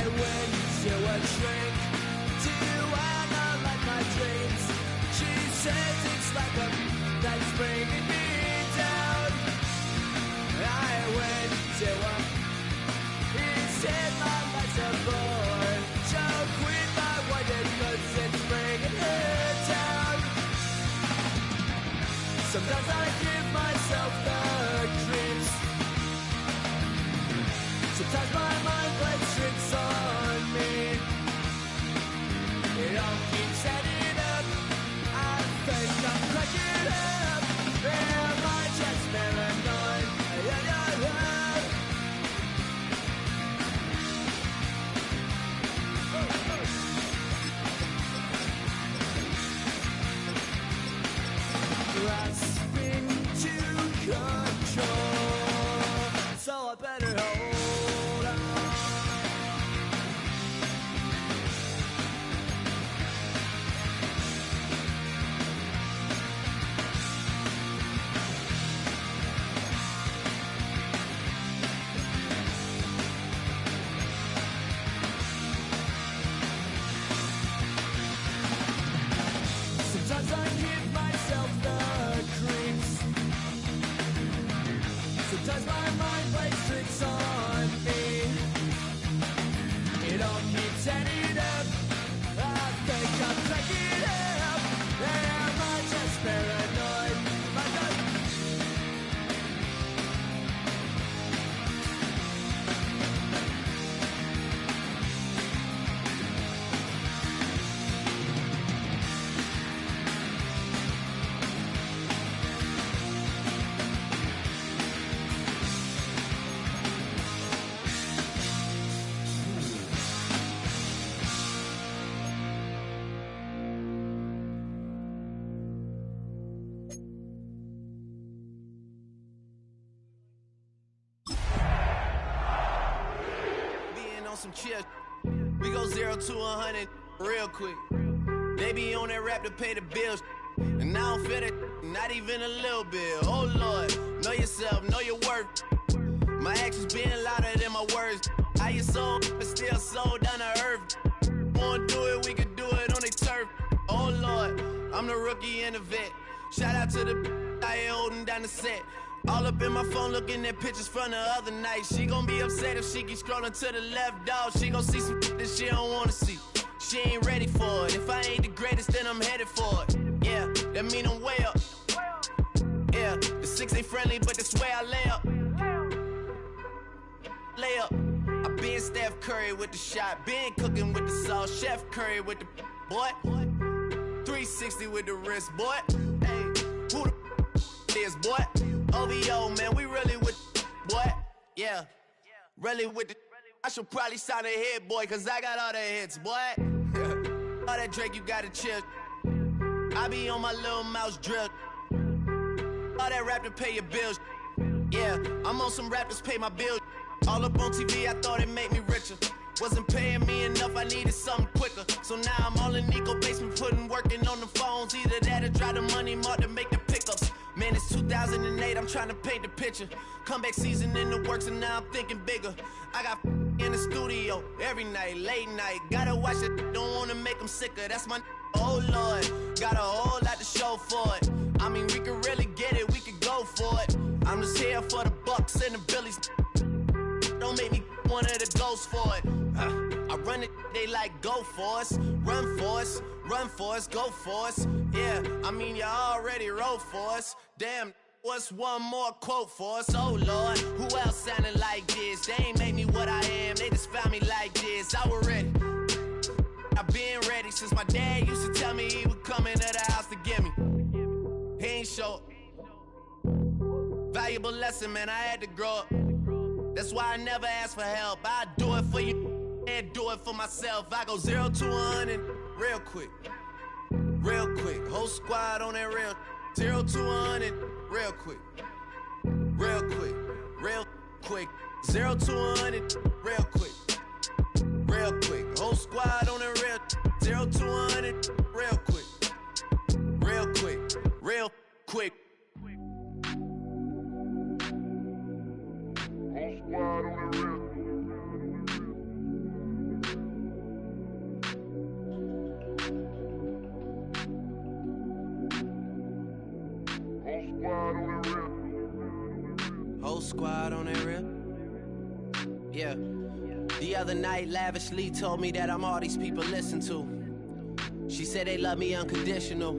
went to a shrink to analyze my dreams. She says it's like a that's bringing me down. I went to a he said my life's a bore. So quit my wonder cause it's bringing her down. Sometimes I give myself the creeps. Sometimes my mind plays tricks on me. It all keeps adding up. I think I'm cracking up. Am I just paranoid? Grasping to control, so I better hold on. Sometimes I give myself the creeps. Sometimes my mind plays tricks on me. It all keeps adding up. I think I'm cracking up. Am I just paranoid? Am I just some chill. We go 0 to 100 real quick. They be on that rap to pay the bills, and I don't feel it, not even a little bit. Oh Lord, know yourself, know your worth. My actions being louder than my words. How you sold, but still sold down to earth. Wanna do it, we could do it on the turf. Oh Lord, I'm the rookie and the vet. Shout out to the I ain't holding down the set. All up in my phone looking at pictures from the other night. She gon' be upset if she keep scrolling to the left, dog. She gon' see some that she don't wanna see. She ain't ready for it. If I ain't the greatest, then I'm headed for it. Yeah, that mean I'm way up. Yeah, the 6 ain't friendly, but that's where I lay up. Lay up. I been Steph Curry with the shot. Been cooking with the sauce. Chef Curry with the boy. 360 with the wrist, boy. Hey, who the is, boy? OVO, man, we really with boy. Yeah, really with the. I should probably sign a hit, boy, cause I got all the hits, boy. All that Drake, you gotta chill. I be on my little mouse drill. All that rap to pay your bills. Yeah, I'm on some rap to pay my bills. All up on TV, I thought it made me richer. Wasn't paying me enough, I needed something quicker. So now I'm all in Nico basement, working on the phones. Either that or try the money mark to make the pickups. Man, it's 2008, I'm trying to paint the picture. Comeback season in the works and now I'm thinking bigger. I got in the studio every night, late night. Gotta watch it, don't wanna make them sicker. That's my oh Lord, got a whole lot to show for it. I mean, we could really get it, we could go for it. I'm just here for the Bucks and the Billies. Don't make me one of the ghosts for it. I run it, they like go for us. Run for us, run for us, go for us. Yeah, I mean you already wrote for us. Damn, what's one more quote for us? Oh Lord, who else sounded like this? They ain't made me what I am, they just found me like this. I was ready, I've been ready since my dad used to tell me he would come into the house to get me. He ain't show up. Valuable lesson, man, I had to grow up. That's why I never ask for help. I do it for you and do it for myself. I go 0 to 100 real quick. Real quick. Whole squad on that real. 0 to 100 real quick. Real quick. Real quick. 0 to 100 real quick. Real quick. Whole squad on that real. 0 to 100 real quick. Real quick. Real quick. Whole squad on the real. squad on that real. Yeah. The other night, lavishly told me that I'm all these people listen to. She said they love me unconditional.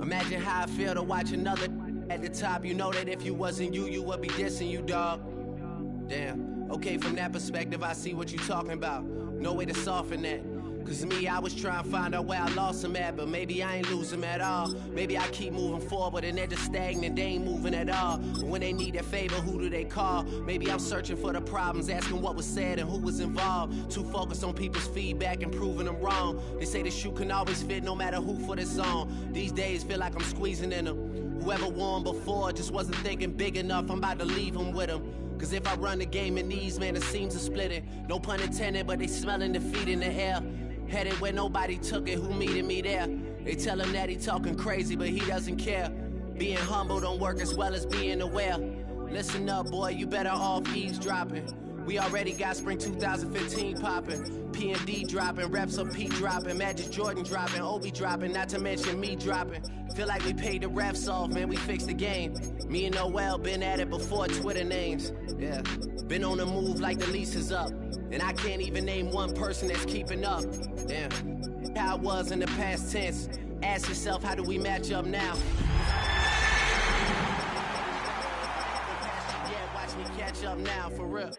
Imagine how I feel to watch another at the top. You know that if you wasn't you, you would be dissing you, dog. Damn. Okay, from that perspective, I see what you talking about. No way to soften that. Cause me, I was trying to find out where I lost them at, but maybe I ain't lose them at all. Maybe I keep moving forward and they're just stagnant, they ain't moving at all. But when they need their favor, who do they call? Maybe I'm searching for the problems, asking what was said and who was involved. Too focused on people's feedback and proving them wrong. They say the shoe can always fit no matter who for this song. These days feel like I'm squeezing in them. Whoever won before just wasn't thinking big enough, I'm about to leave them with them. Cause if I run the game in these, man, the seams are splitting. No pun intended, but they smelling defeat in the air. Headed where nobody took it, who meeted me there? They tell him that he talking crazy, but he doesn't care. Being humble don't work as well as being aware. Listen up, boy, you better off eavesdropping. We already got spring 2015 popping. P&D dropping, reps of P dropping, Magic Jordan dropping, Obi dropping, not to mention me dropping. Feel like we paid the refs off, man, we fixed the game. Me and Noel been at it before Twitter names. Yeah, been on the move like the lease is up. And I can't even name one person that's keeping up. Damn, how it was in the past tense. Ask yourself, how do we match up now? Yeah, watch me catch up now, for real.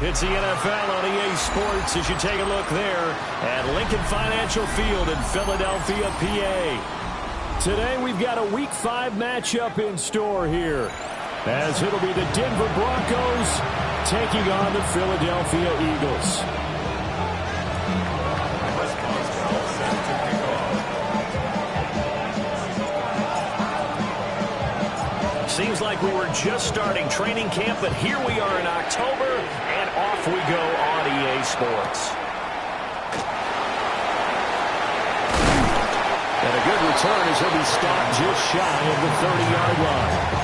It's the NFL on EA Sports as you take a look there at Lincoln Financial Field in Philadelphia, PA. Today we've got a Week 5 matchup in store here, as it'll be the Denver Broncos taking on the Philadelphia Eagles. Seems like we were just starting training camp, but here we are in October, and off we go on EA Sports. And a good return as he'll be stopped just shy of the 30-yard line.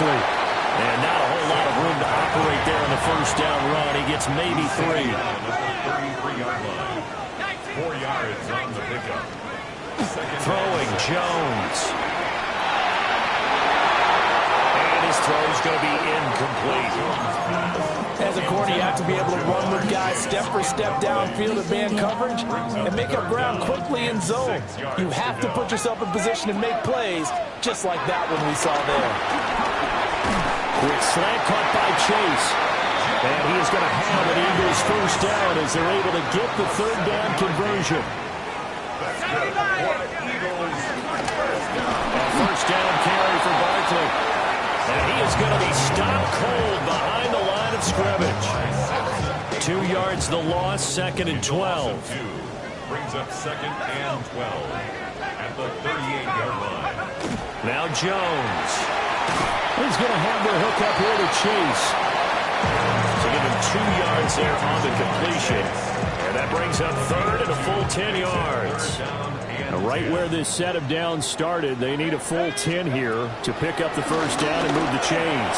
And not a whole lot of room to operate there on the first down run. He gets maybe 3. 33-yard line. 4 yards on the pickup. Throwing Jones. And his throw's going to be incomplete. As a corner, you have to be able to run with guys step for step downfield at man coverage and make up ground quickly in zone. You have to put yourself in position to make plays, just like that one we saw there. Quick slant caught by Chase. And he is going to have an Eagles first down as they're able to get the third down conversion. A first down carry for Barkley. And he is going to be stopped cold behind the line of scrimmage. 2 yards the loss, 2nd and 12. Brings up 2nd and 12 at the 38-yard line. Now Jones. He's going to have the hook up here to Chase. So give him 2 yards there on the completion. And that brings up 3rd and a full 10 yards. Now right where this set of downs started, they need a full 10 here to pick up the first down and move the chains.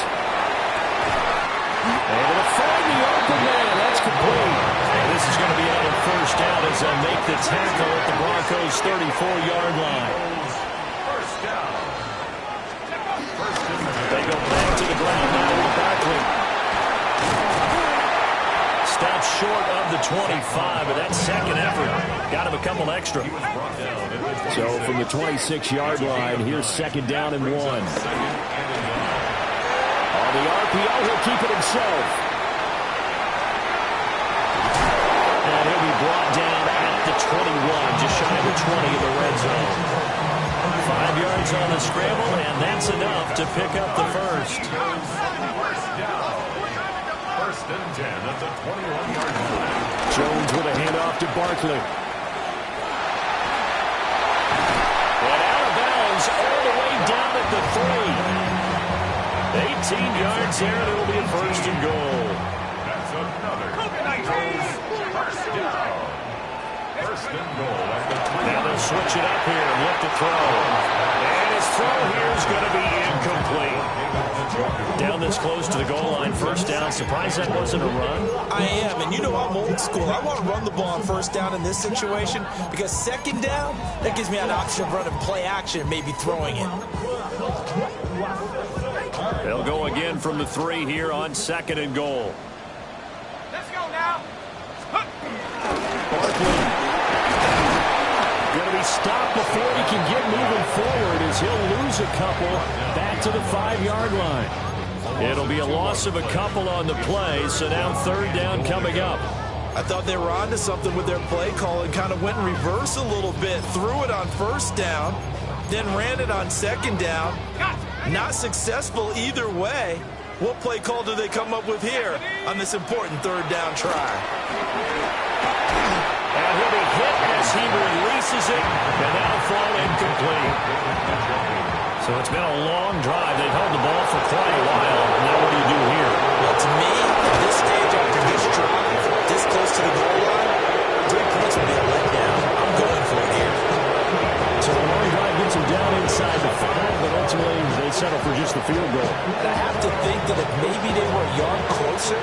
And to find the open man, that's complete. And this is going to be another first down as they'll make the tackle at the Broncos' 34-yard line. They go back to the ground now with Barkley. Stopped short of the 25, but that second effort got him a couple extra. So from the 26-yard line, here's 2nd down and 1. On the RPO, he'll keep it himself. And he'll be brought down at the 21, just shy of the 20 in the red zone. 5 yards on the scramble, and that's enough to pick up the first. First and 10 at the 21-yard line. Jones with a handoff to Barkley. And out of bounds all the way down at the 3. 18 yards there, and it'll be a first and goal. That's another first down. First and goal at the 20. Now they'll switch it up here and look to throw. And his throw here is going to be incomplete. Down this close to the goal line, first down. Surprised that wasn't a run? I am, and you know I'm old school. I want to run the ball on first down in this situation because second down, that gives me an option of running play action and maybe throwing it. They'll go again from the 3 here on second and goal. Let's go now. Barkley going to be stopped before he can get moving forward as he'll lose a couple back to the 5-yard line. It'll be a loss of a couple on the play, so now third down coming up. I thought they were onto something with their play call and kind of went in reverse a little bit, threw it on first down, then ran it on second down. Not successful either way. What play call do they come up with here on this important third down try? And he'll be hit as he releases it, and that'll fall incomplete. So it's been a long drive. They've held the ball for quite a while. Now what do you do here? Well, to me, at this stage after this drive, this close to the goal line, 3 points would be a letdown. I'm going for it here. So the long drive gets him down inside the 5, but ultimately they settle for just the field goal. And I have to think that if maybe they were a yard closer,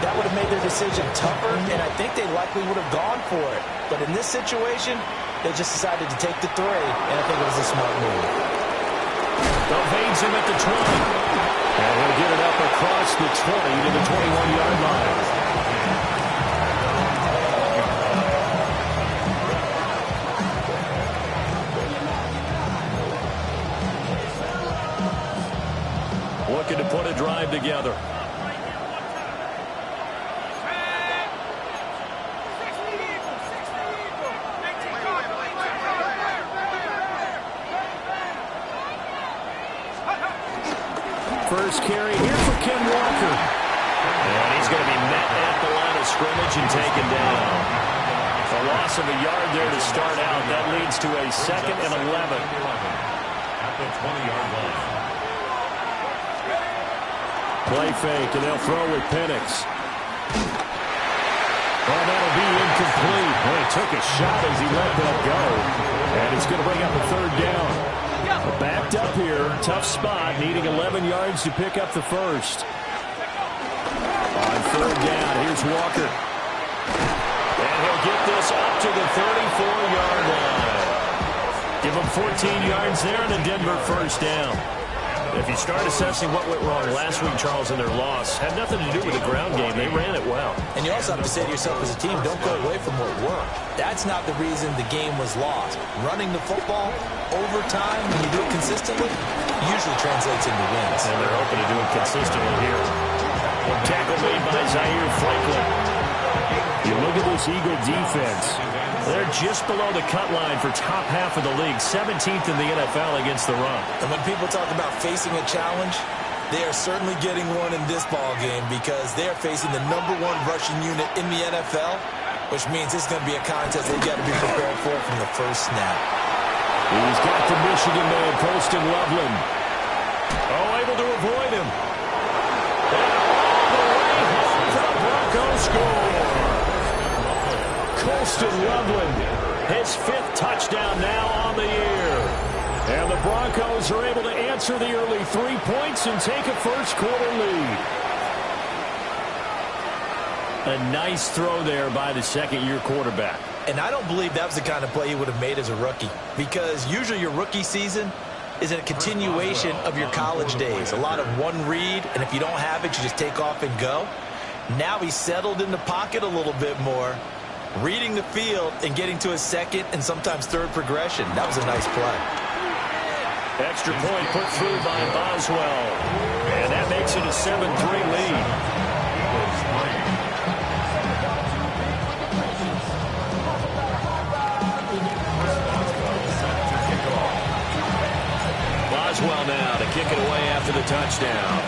that would have made their decision tougher, and I think they likely would have gone for it. But in this situation, they just decided to take the 3, and I think it was a smart move. Evades him at the 20. And he'll get it up across the 20 to the 21-yard line. Looking to put a drive together. First carry here for Ken Walker. And he's going to be met at the line of scrimmage and taken down. A loss of a yard there to start out. That leads to a 2nd and 11. At the 20-yard line. Play fake, and they'll throw with Penix. Oh, that'll be incomplete. Well, he took a shot as he let that go. And it's going to bring up a third down. Backed up here, tough spot, needing 11 yards to pick up the first. On third down, here's Walker. And he'll get this up to the 34-yard line. Give him 14 yards there and a Denver first down. If you start assessing what went wrong last week, Charles, in their loss, had nothing to do with the ground game. They ran it well. And you also have to say to yourself as a team, don't go away from what worked. That's not the reason the game was lost. Running the football over time, when you do it consistently, usually translates into wins. And they're hoping to do it consistently here. Tackle made by Zaire Franklin. You look at this Eagle defense. They're just below the cut line for top half of the league, 17th in the NFL against the run. And when people talk about facing a challenge, they are certainly getting one in this ball game because they're facing the #1 rushing unit in the NFL, which means it's going to be a contest they've got to be prepared for from the first snap. He's got the Michigan man, Colston Loveland. Oh, able to avoid him. And all the way home for the Broncos score. Colston Loveland, his 5th touchdown now on the year. And the Broncos are able to answer the early 3 points and take a first-quarter lead. A nice throw there by the second-year quarterback. And I don't believe that was the kind of play he would have made as a rookie because usually your rookie season is a continuation of your college days. A lot of one read, and if you don't have it, you just take off and go. Now he's settled in the pocket a little bit more, reading the field and getting to his second and sometimes third progression. That was a nice play. Extra point put through by Boswell. And that makes makes it a 7-3 lead. Boswell now to kick it away after the touchdown.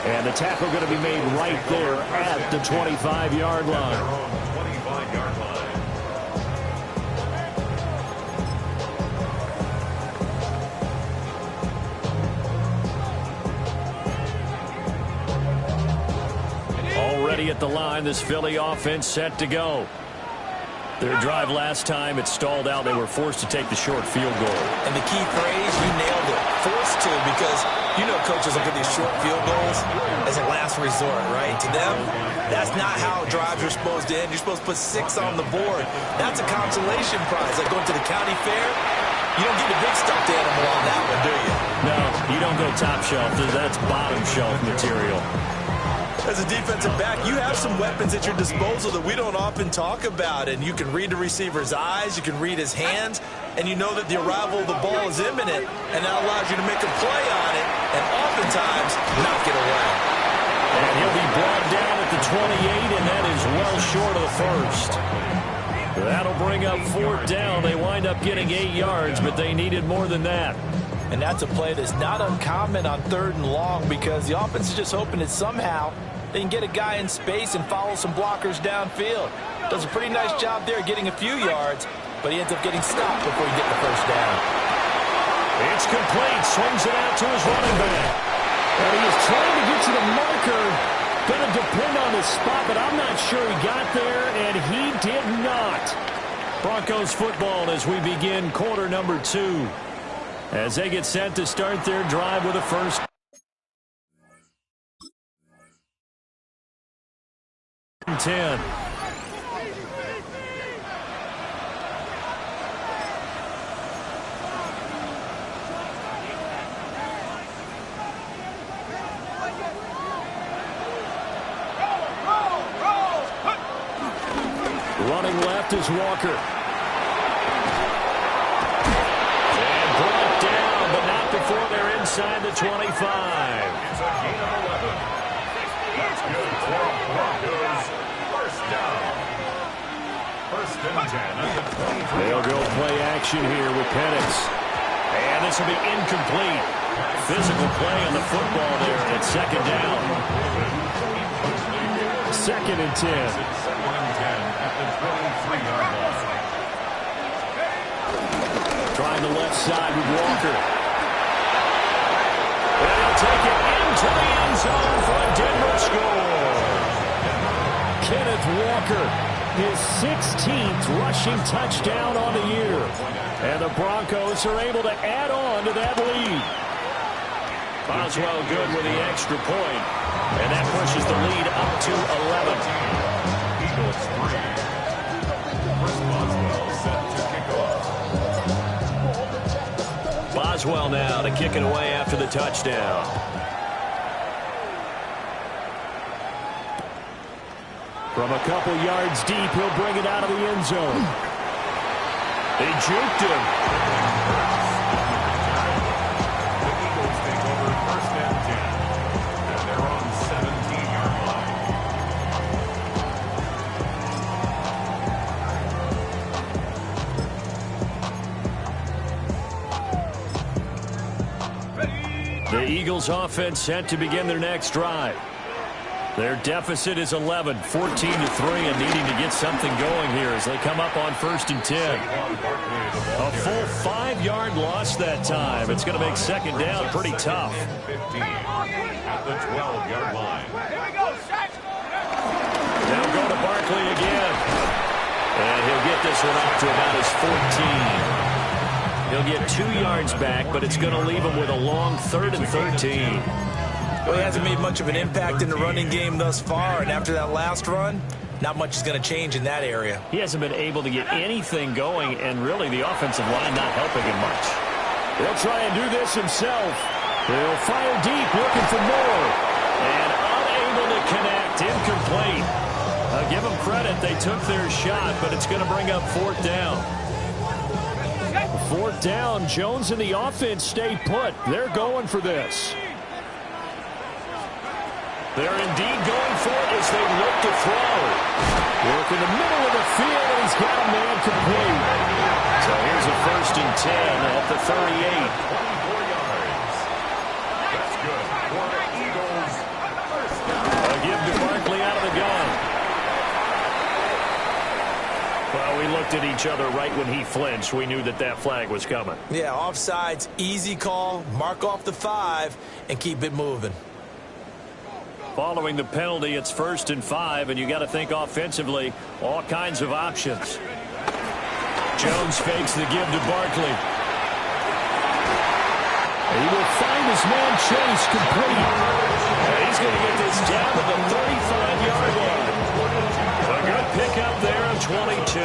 And the tackle going to be made right there at the 25-yard line. 25-yard line. Already at the line, this Philly offense set to go. Their drive last time, it stalled out. They were forced to take the short field goal. And the key phrase, you nailed it. Forced to, because you know coaches look at these short field goals as a last resort, right? To them, that's not how drives are supposed to end. You're supposed to put 6 on the board. That's a consolation prize. Like going to the county fair, you don't get a big stuffed animal on that one, do you? No, you don't go top shelf. That's bottom shelf material. As a defensive back, you have some weapons at your disposal that we don't often talk about, and you can read the receiver's eyes, you can read his hands, and you know that the arrival of the ball is imminent, and that allows you to make a play on it, and oftentimes knock it away. And he'll be brought down at the 28, and that is well short of the first. That'll bring up 4th down. They wind up getting 8 yards, but they needed more than that. And that's a play that's not uncommon on 3rd and long, because the offense is just hoping that somehow they can get a guy in space and follow some blockers downfield. Does a pretty nice job there getting a few yards, but he ends up getting stopped before he gets the first down. It's complete. Swings it out to his running back. And he is trying to get to the marker. Going to depend on his spot, but I'm not sure he got there, and he did not. Broncos football as we begin quarter number 2. As they get set to start their drive with a first. And 10. Running left is Walker. And brought down, but not before they're inside the 25. It's a gain of 11. That's good for Broncos. First down. 1st and 10 at the 23. They'll go play action here with Penix. And this will be incomplete. Physical play on the football there at 2nd down. 2nd and 10. 2nd and 10 at the 23-yard line. Trying the left side with Walker. And he'll take it into the end zone for a Denver score. Kenneth Walker, his 16th rushing touchdown on the year. And the Broncos are able to add on to that lead. Boswell good with the extra point. And that pushes the lead up to 11. Eagles 3. First Boswell set to kick off. Boswell now to kick it away after the touchdown. From a couple yards deep, he'll bring it out of the end zone. They juked him. The Eagles take over 1st and 10. And they're on 17-yard line. The Eagles offense set to begin their next drive. Their deficit is 11, 14-3, and needing to get something going here as they come up on 1st and 10. A full 5-yard loss that time. It's going to make 2nd down pretty tough. 15 at the 12-yard line. They'll go to Barkley again. And he'll get this one up to about his 14. He'll get 2 yards back, but it's going to leave him with a long 3rd and 13. Well, he hasn't made much of an impact in the running game thus far, and after that last run, not much is going to change in that area. He hasn't been able to get anything going, and really the offensive line not helping him much. He'll try and do this himself. He'll fire deep, looking for more. And unable to connect, incomplete. Give them credit. They took their shot, but it's going to bring up 4th down. 4th down. Jones and the offense stay put. They're going for this. They're indeed going for it as they look to throw. Work in the middle of the field, and he's got a man complete. So here's a 1st and 10 at the 38. 24 yards. That's good for the Eagles. First down. A give to Barkley out of the gun. Well, we looked at each other right when he flinched. We knew that that flag was coming. Yeah, offsides, easy call. Mark off the 5 and keep it moving. Following the penalty, it's 1st and 5, and you got to think offensively, all kinds of options. Jones fakes the give to Barkley. He will find his man Chase complete. And he's going to get this down to the 35-yard line. A good pickup there of 22.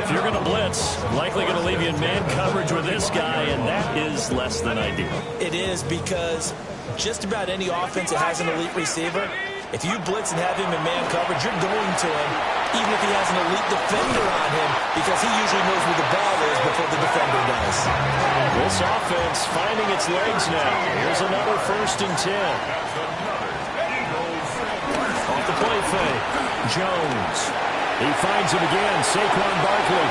If you're going to blitz, likely going to leave you in man coverage with this guy, and that is less than ideal. It is, because just about any offense that has an elite receiver, if you blitz and have him in man coverage, you're going to him, even if he has an elite defender on him, because he usually knows where the ball is before the defender does. This offense finding its legs now. Here's another 1st and 10. Off the play fake. Jones. He finds him again. Saquon Barkley.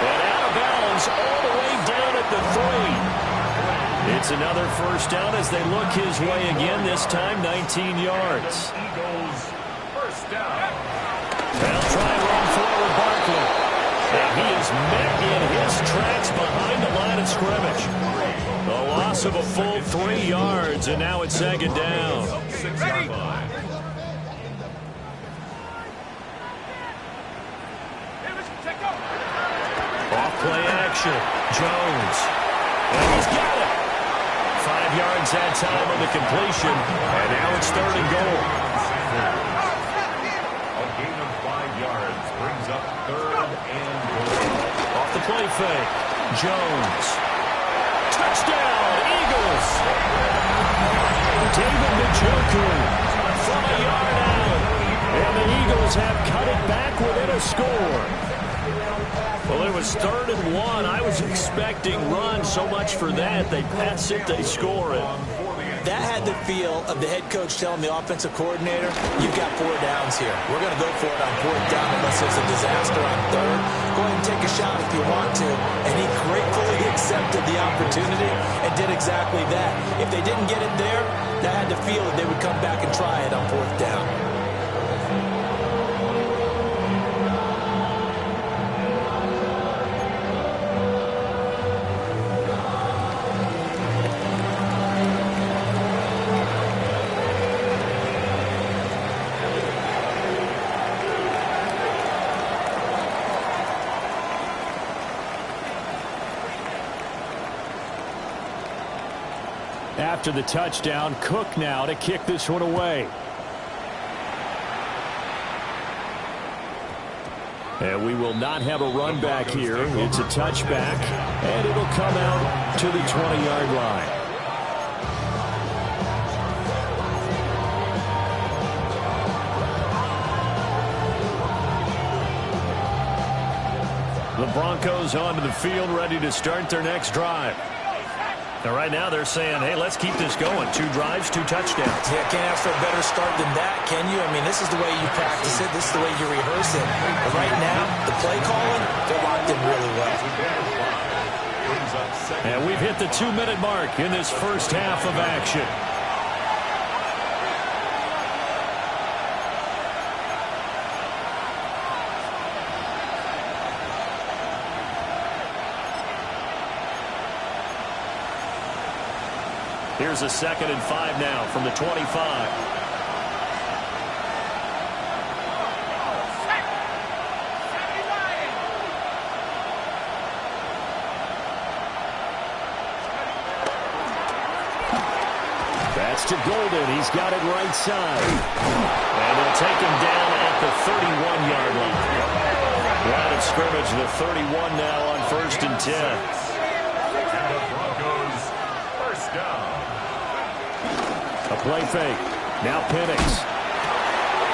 And out of bounds all the way down at the 3. It's another 1st down as they look his way again, this time 19 yards. Eagles, 1st down. They'll try and run forward Barkley. And he is met in his tracks behind the line of scrimmage. The loss of a full 3 yards, and now it's 2nd down. 6-yard line. Off play action. Jones. And he's got it. 5 yards that time on the completion. And now it's 3rd and goal. A gain of 5 yards brings up 3rd and goal. Off the play fake. Jones. Touchdown, Eagles. David Njoku from a yard out. And the Eagles have cut it back within a score. Well, it was 3rd and 1. I was expecting run, so much for that. They pass it, they score it. That had the feel of the head coach telling the offensive coordinator, you've got 4 downs here. We're going to go for it on 4th down unless there's a disaster on 3rd. Go ahead and take a shot if you want to. And he gratefully accepted the opportunity and did exactly that. If they didn't get it there, that had the feel that they would come back and try it on 4th down. After the touchdown, Cook now to kick this one away. And we will not have a run back here. It's a touchback, and it'll come out to the 20-yard line. The Broncos onto the field, ready to start their next drive. Now, right now, they're saying, hey, let's keep this going. 2 drives, 2 touchdowns. Yeah, can't ask for a better start than that, can you? I mean, this is the way you practice it. This is the way you rehearse it. But right now, the play calling, they're locked in really well. And we've hit the 2-minute mark in this first half of action. Here's a 2nd and 5 now from the 25. That's to Golden. He's got it right side. And they'll take him down at the 31-yard line. Line of scrimmage, the 31 now on 1st and 10. And the Broncos, 1st down. A play fake. Now Penix.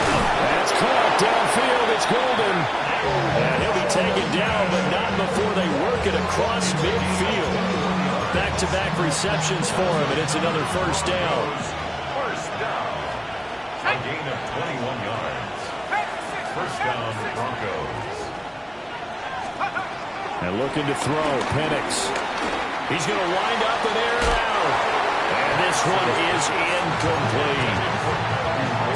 That's caught downfield. It's Golden. And he'll be taken down, but not before they work it across midfield. Back-to-back receptions for him, and it's another first down. First down. A gain of 21 yards. First down, Broncos. And looking to throw, Penix. He's going to wind up and air it out. And this one is incomplete.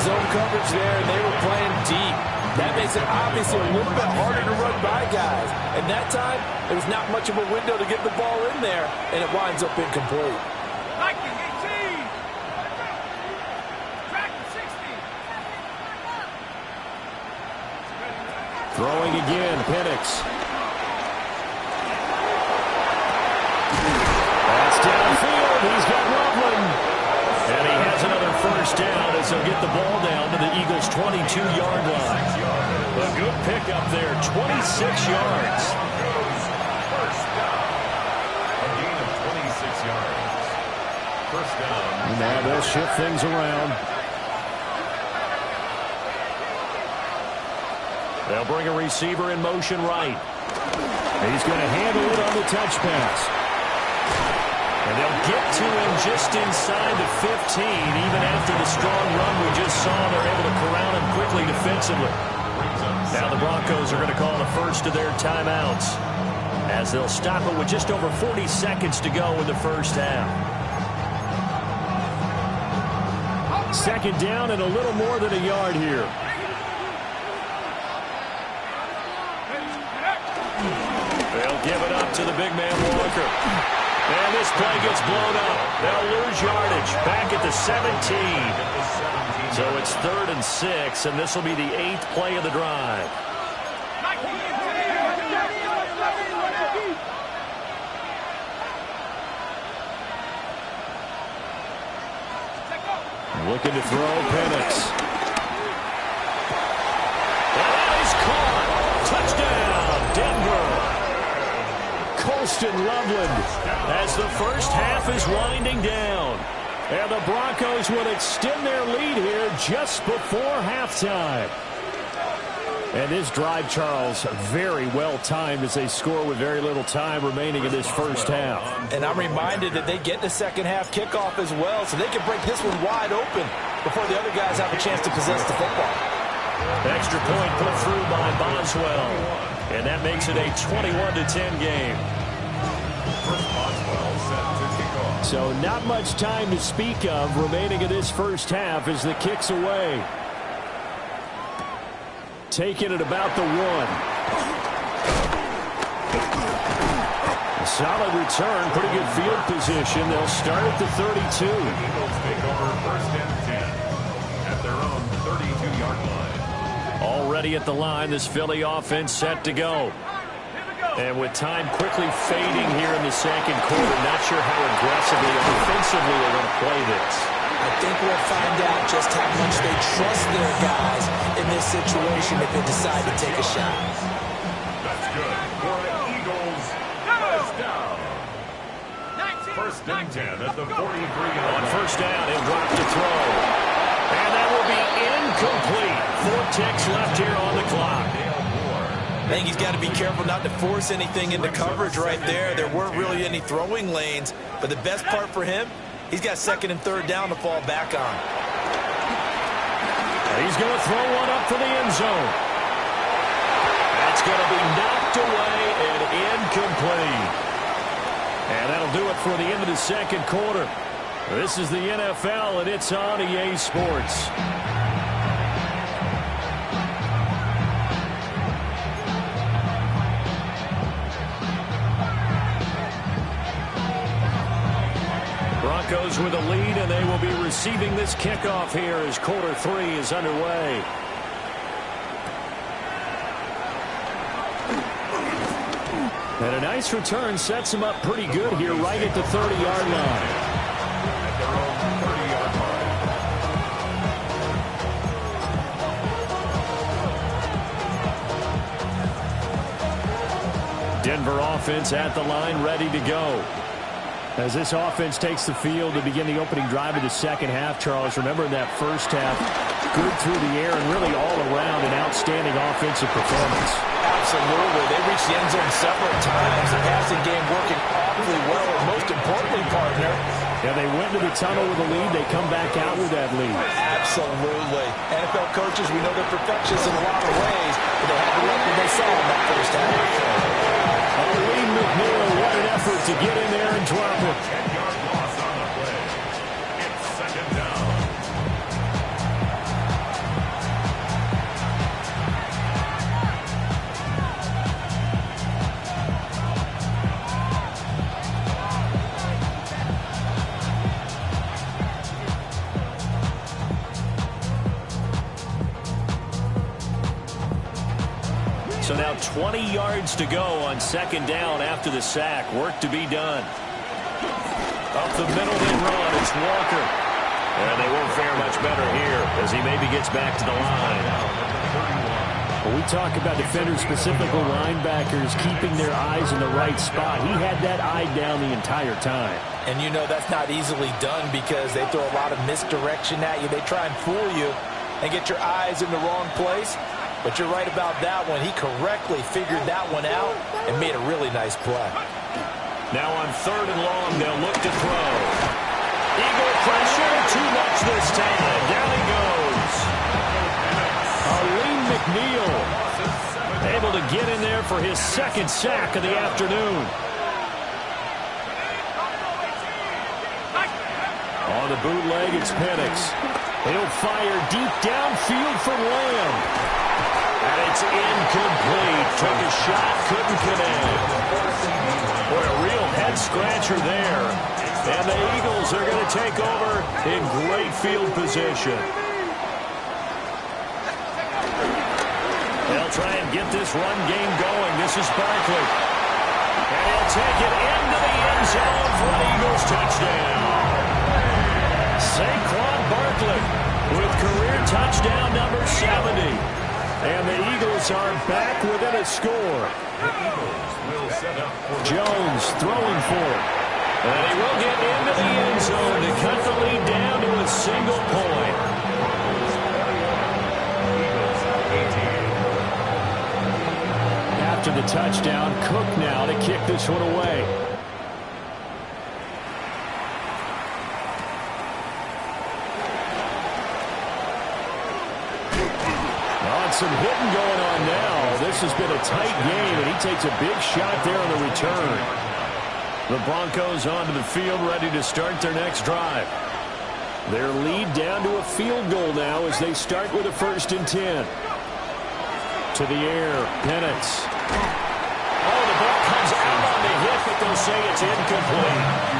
Zone coverage there, and they were playing deep. That makes it obviously a little bit harder to run by guys. And that time, there was not much of a window to get the ball in there, and it winds up incomplete. Throwing again, Penix. That's downfield. He's got Loveland. And he has another first down as he'll get the ball down to the Eagles' 22-yard line. A good pickup there, 26 yards. First down. A gain of 26 yards. First down. Now they'll shift things around. They'll bring a receiver in motion right. He's going to handle it on the touch pass. And they'll get to him just inside the 15. Even after the strong run we just saw, they're able to corral him quickly defensively. Now the Broncos are going to call the first of their timeouts, as they'll stop it with just over 40 seconds to go in the first half. Second down and a little more than a yard here. They'll give it up to the big man Walker. And this play gets blown up. They'll lose yardage back at the 17. So it's 3rd and 6, and this will be the 8th play of the drive. Looking to throw, Penix. That is caught. Touchdown, Denver. Colston Loveland as the first half is winding down. And the Broncos would extend their lead here just before halftime. And this drive, Charles, very well timed as they score with very little time remaining in this first half. And I'm reminded that they get the second half kickoff as well, so they can break this one wide open before the other guys have a chance to possess the football. Extra point put through by Boswell. And that makes it a 21-10 game. So not much time to speak of remaining in this first half as the kick's away. Taking it about the 1. A solid return, pretty good field position. They'll start at the 32. Eagles take over 1st and 10 at their own 32-yard line. Already at the line, this Philly offense set to go. And with time quickly fading here in the second quarter, not sure how aggressively or defensively they're going to play this. I think we'll find out just how much they trust their guys in this situation if they decide to take a shot. That's good for the Eagles. First down. 1st and 10 at the 43-yard line. On first down, he'll drop to throw. And that will be incomplete. 4 ticks left here on the clock. I think he's got to be careful not to force anything into coverage right there. There weren't really any throwing lanes, but the best part for him, he's got 2nd and 3rd down to fall back on. He's going to throw one up for the end zone. That's going to be knocked away and incomplete. And that'll do it for the end of the second quarter. This is the NFL, and it's on EA Sports. Broncos with a lead, and they will be receiving this kickoff here as quarter 3 is underway. And a nice return sets him up pretty good here right at the 30-yard line. At their own 30-yard line. Denver offense at the line, ready to go. As this offense takes the field to begin the opening drive of the second half, Charles, remember in that first half, good through the air and really all around an outstanding offensive performance. Absolutely. They reached the end zone several times. The passing game working awfully well, and most importantly, partner, yeah, they went to the tunnel with a lead. They come back out with that lead. Absolutely. NFL coaches, we know they're perfectionists in a lot of ways, but they had to look what they saw in that first half. Lee McNeil, what an effort to get in there and drop it. 10-yard loss on the play. It's second down. So now 20 yards to go on second down after the sack. Work to be done. Up the middle they run. It's Walker. And they won't fare much better here as he maybe gets back to the line. When we talk about defenders, specifically linebackers, keeping their eyes in the right spot, he had that eye down the entire time. And you know that's not easily done because they throw a lot of misdirection at you. They try and fool you and get your eyes in the wrong place. But you're right about that one. He correctly figured that one out and made a really nice play. Now on third and long, they'll look to throw. Eagle pressure, too much this time. Down he goes. Lee McNeil able to get in there for his second sack of the afternoon. On the bootleg, it's Penix. He'll fire deep downfield from Lamb. And it's incomplete. Took a shot, couldn't connect. Boy, a real head-scratcher there. And the Eagles are going to take over in great field position. They'll try and get this run game going. This is Barkley. And he'll take it into the end zone for an Eagles touchdown. Saquon Barkley with career touchdown number 70. And the Eagles are back within a score. Jones throwing for it. And he will get into the end zone to cut the lead down to a single point. After the touchdown, Cook now to kick this one away. Some hitting going on now. This has been a tight game, and he takes a big shot there on the return. The Broncos onto the field, ready to start their next drive. Their lead down to a field goal now as they start with a 1st and 10. To the air, Penix. Oh, the ball comes out on the hit, but they'll say it's incomplete.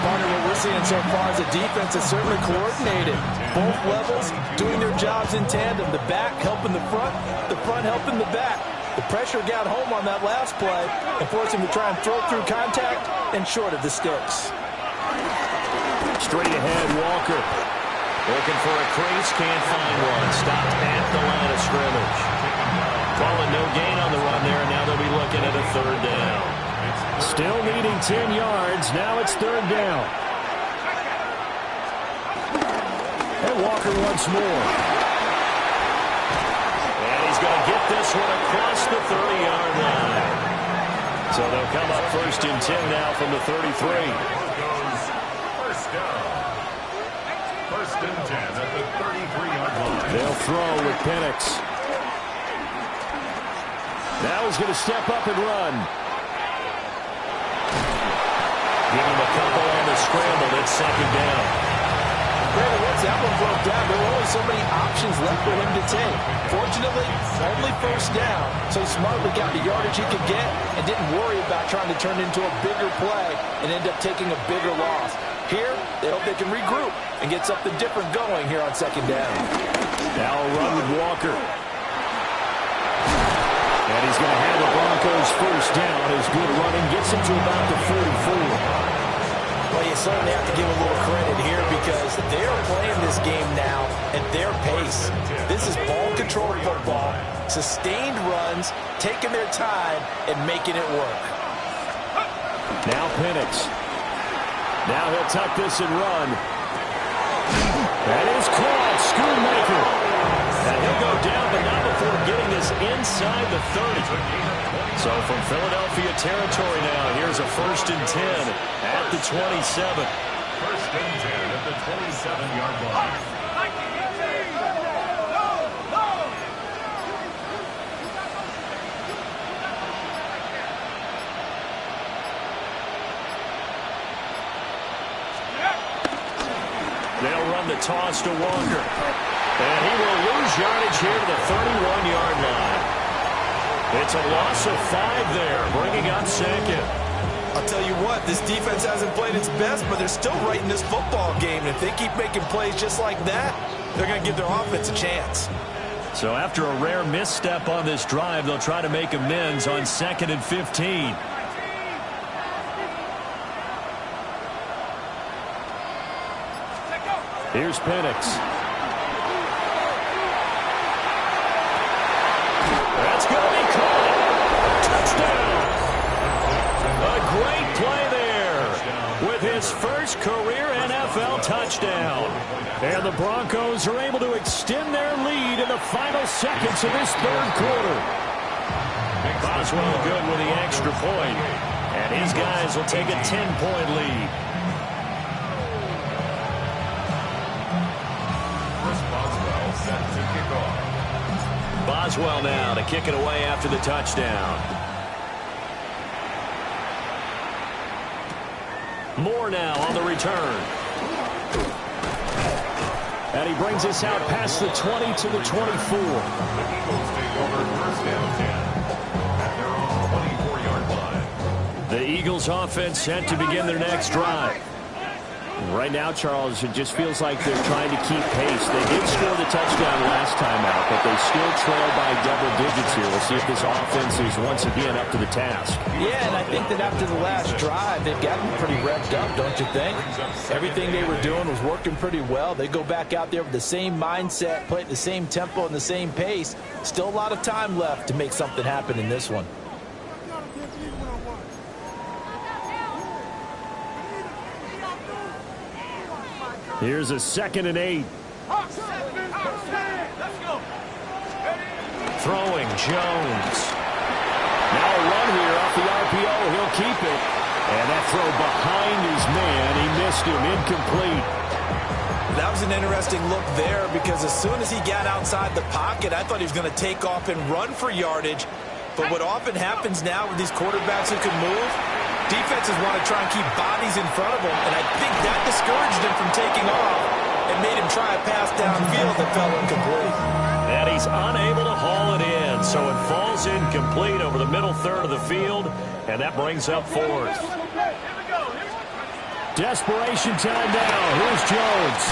Partner, what we're seeing so far is a defense that's certainly coordinated. Both levels doing their jobs in tandem. The back helping the front helping the back. The pressure got home on that last play and forced him to try and throw through contact and short of the sticks. Straight ahead, Walker. Looking for a crease, can't find one. Stopped at the line of scrimmage. Calling no gain on the run there, and now they'll be looking at a 3rd down. Still needing 10 yards. Now it's 3rd down. And Walker once more. And he's going to get this one across the 30-yard line. So they'll come up 1st and 10 now from the 33. First down. 1st and 10 at the 33-yard line. They'll throw with Penix. Now he's going to step up and run. Give him a couple on the scramble. It's 2nd down. Brandon, once that one broke down, there were only so many options left for him to take. Fortunately, only 1st down, so he smartly got the yardage he could get and didn't worry about trying to turn it into a bigger play and end up taking a bigger loss. Here, they hope they can regroup and get something different going here on 2nd down. Now a run with Walker. And he's going to have the Broncos 1st down. His good running gets him to about the 44. Well, you certainly have to give a little credit here because they're playing this game now at their pace. This is ball-controlled football, sustained runs, taking their time, and making it work. Now Penix. Now he'll tuck this and run. That is caught. Schoonmaker. And he'll go down, but not before getting this inside the 30. So from Philadelphia territory now, here's a 1st and 10 at the 27. 1st and 10 at the 27-yard line. They'll run the toss to Walker. And he will lose yardage here to the 31-yard line. It's a loss of 5 there, bringing up 2nd. I'll tell you what, this defense hasn't played its best, but they're still right in this football game. And if they keep making plays just like that, they're going to give their offense a chance. So after a rare misstep on this drive, they'll try to make amends on 2nd and 15. Here's Penix. That's going to be caught. Touchdown. A great play there with his first career NFL touchdown. And the Broncos are able to extend their lead in the final seconds of this 3rd quarter. Boswell good with the extra point. And his guys will take a 10-point lead. Boswell now to kick it away after the touchdown. Moore now on the return. And he brings us out past the 20 to the 24. The Eagles take over 1st and 10 at their own 24-yard line. The Eagles offense set to begin their next drive. Right now, Charles, it just feels like they're trying to keep pace. They did score the touchdown last time out, but they still trail by double digits here. We'll see if this offense is once again up to the task. Yeah, and I think that after the last drive, they've gotten pretty revved up, don't you think? Everything they were doing was working pretty well. They go back out there with the same mindset, play at the same tempo and the same pace. Still a lot of time left to make something happen in this one. Here's a 2nd and 8. Throwing Jones. Now a run here off the RPO. He'll keep it. And that throw behind his man. He missed him. Incomplete. That was an interesting look there because as soon as he got outside the pocket, I thought he was going to take off and run for yardage. But what often happens now with these quarterbacks who can move, defenses want to try and keep bodies in front of him, and I think that discouraged him from taking off and made him try a pass downfield that fell incomplete. And he's unable to haul it in, so it falls incomplete over the middle third of the field, and that brings up 4th. Desperation time now. Here's Jones.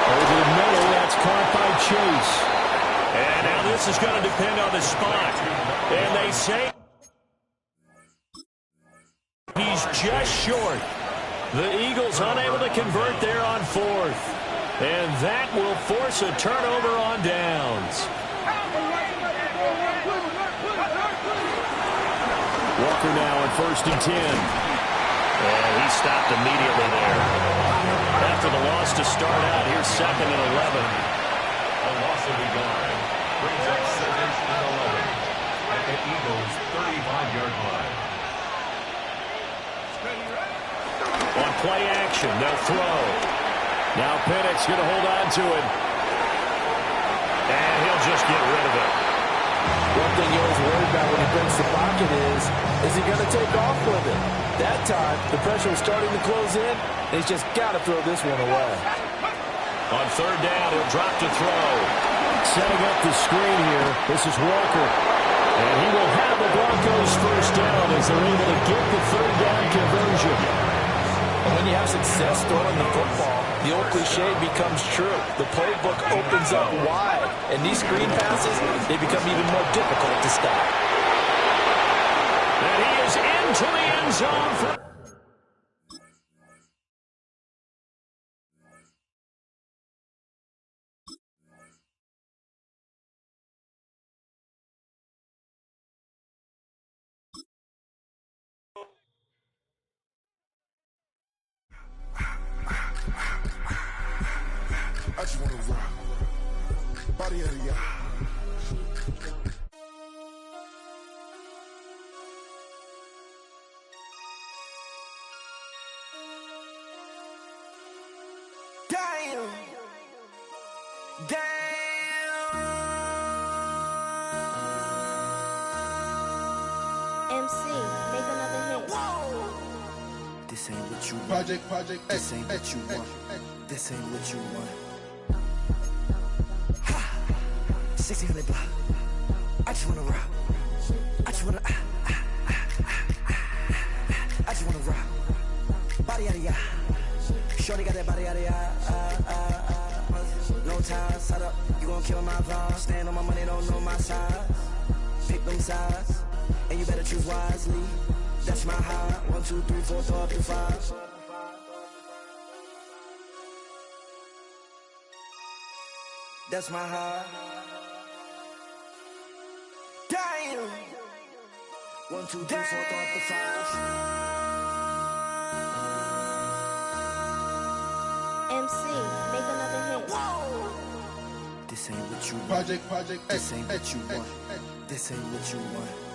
Over the middle, that's caught by Chase. And now this is going to depend on the spot. And they say he's just short. The Eagles unable to convert there on 4th. And that will force a turnover on downs. Walker now on 1st and 10. And he stopped immediately there. After the loss to start out, here's 2nd and 11. A loss of the yard brings up 2nd and 11 at the Eagles' 35-yard line. On play action, they'll throw. Now Penix going to hold on to it. And he'll just get rid of it. One thing you always worry about when he brings the pocket is he going to take off with it? That time, the pressure was starting to close in, and he's just got to throw this one away. On 3rd down, he'll drop to throw. Setting up the screen here, this is Walker. And he will have the Broncos 1st down as they're able to get the 3rd down conversion. And when you have success throwing the football, the old cliche becomes true. The playbook opens up wide, and these screen passes, they become even more difficult to stop. And he is into the end zone for... Damn. MC, make another hit. This ain't what you want. Project This ain't what you want. This ain't what you want. Ha! 1600 block. I just wanna rock. I just wanna I just wanna rock. Body out of ya. Shorty got that body out of ya. No ties, side up. You gon' kill my vibe. Stand on my money, don't know my size. Pick them sides, and you better choose wisely. That's my high. 1, 2, 3, 4, throw up to 5. That's my high. Damn. 1, 2, 3, 4, throw up to 5. MC, make another hit. This ain't what you want. Project This ain't what you want. This ain't what you want.